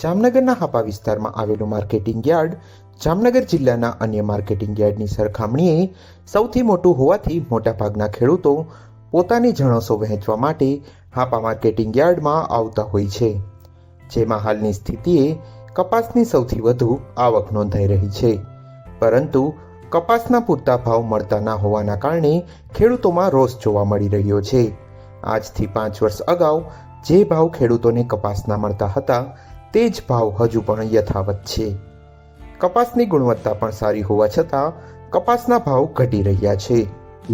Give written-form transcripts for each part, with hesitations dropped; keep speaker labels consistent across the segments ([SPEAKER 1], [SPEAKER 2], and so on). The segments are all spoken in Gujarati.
[SPEAKER 1] જામનગરના હાપા વિસ્તારમાં આવેલું માર્કેટિંગ યાર્ડ જામનગર જિલ્લાના અન્ય માર્કેટિંગ યાર્ડની સરખામણીએ સૌથી મોટું હોવાથી મોટાભાગના ખેડૂતો પોતાની જણસો વહેંચવા માટે હાપા માર્કેટિંગ યાર્ડમાં આવતા હોય છે, જેમાં હાલની સ્થિતિએ કપાસની સૌથી વધુ આવક નોંધાઈ રહી છે. પરંતુ કપાસના પૂરતા ભાવ મળતા ન હોવાના કારણે ખેડૂતોમાં રોષ જોવા મળી રહ્યો છે. આજથી 5 વર્ષ અગાઉ જે ભાવ ખેડૂતોને કપાસના મળતા હતા તે જ ભાવ હજુ પણ યથાવત છે. કપાસની ગુણવત્તા પણ સારી હોવા છતાં કપાસના ભાવ ઘટી રહ્યા છે.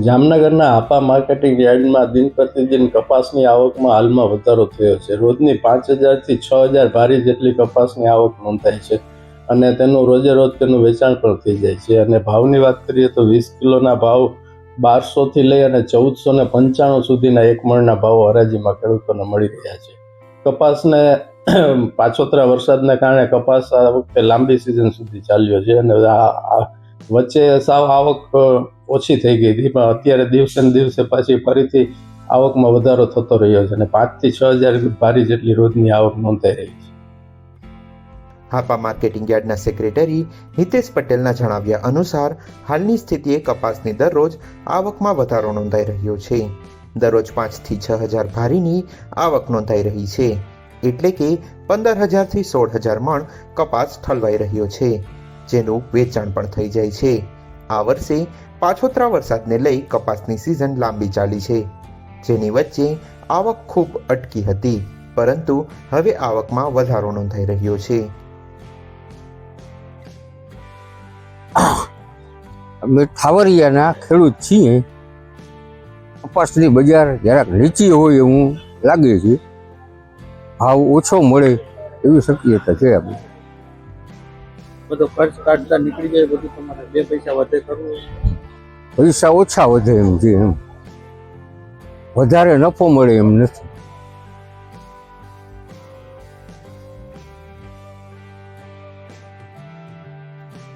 [SPEAKER 2] જામનગરના હાપા માર્કેટિંગ યાર્ડમાં દિન પ્રતિદિન કપાસની આવકમાં હાલમાં વધારો થયો છે. રોજની 5,000 થી 6,000 ભારી જેટલી કપાસની આવક નોંધાય છે અને તેનું રોજે રોજ તેનું વેચાણ પણ થઈ જાય છે. અને ભાવની વાત કરીએ તો 20 કિલોના ભાવ 1200 થી લઈ અને 1495 સુધીના એક મણના ભાવો હરાજીમાં ખેડૂતોને મળી રહ્યા છે. કપાસને પાછોતરા વરસાદને કારણે કપાસ આ વખતે લાંબી સિઝન સુધી ચાલ્યો છે અને વચ્ચે સાવ આવક ઓછી થઈ ગઈ હતી, પણ અત્યારે દિવસે ને દિવસે પાછી ફરીથી આવકમાં વધારો થતો રહ્યો છે અને 5,000 થી 6,000 ભારી જેટલી રોજની આવક નોંધાઈ રહી છે.
[SPEAKER 1] હાપા માર્કેટિંગ યાર્ડના સેક્રેટરી હિતેશ પટેલના જણાવ્યા અનુસાર હાલની સ્થિતિએ કપાસની દરરોજ આવકમાં વધારો નોંધાઈ રહ્યો છે. દરરોજ 5,000 થી 6,000 ભારીની આવક નોંધાઈ રહી છે, એટલે કે 15,000 થી 16,000 મણ કપાસ ઠલવાઈ રહ્યો છે, જેનું વેચાણ પણ થઈ જાય છે. આ વર્ષે પાછોતરા વરસાદને લઈ કપાસની સિઝન લાંબી ચાલી છે, જેની વચ્ચે આવક ખૂબ અટકી હતી, પરંતુ હવે આવકમાં વધારો નોંધાઈ રહ્યો છે.
[SPEAKER 3] અમે ઠાવરિયાના ખેડૂત છીએ. કપાસની બજાર જરાક નીચી હોય એવું લાગે છે, ભાવ ઓછો મળે એવી શક્યતા છે. આપણે
[SPEAKER 4] બધો ખર્ચ કાઢતા નીકળી જાય, બધું તમારે 2 પૈસા વધે કરવું,
[SPEAKER 3] પૈસા ઓછા વધે એમ છે, એમ વધારે નફો મળે એમ નથી.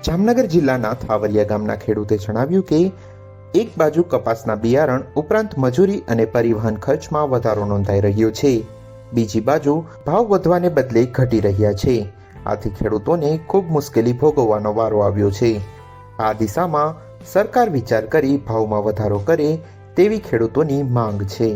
[SPEAKER 1] જામનગર જિલ્લાના થાવરિયા ગામના ખેડૂતે જણાવ્યું કે એક બાજુ કપાસના બિયારણ ઉપરાંત મજૂરી અને પરિવહન ખર્ચમાં વધારો નોંધાઈ રહ્યો છે, બીજી બાજુ ભાવ વધવાને બદલે ઘટી રહ્યા છે. આથી ખેડૂતોને ખૂબ મુશ્કેલી ભોગવવાનો વારો આવ્યો છે. આ દિશામાં સરકાર વિચાર કરી ભાવમાં વધારો કરે તેવી ખેડૂતોની માંગ છે.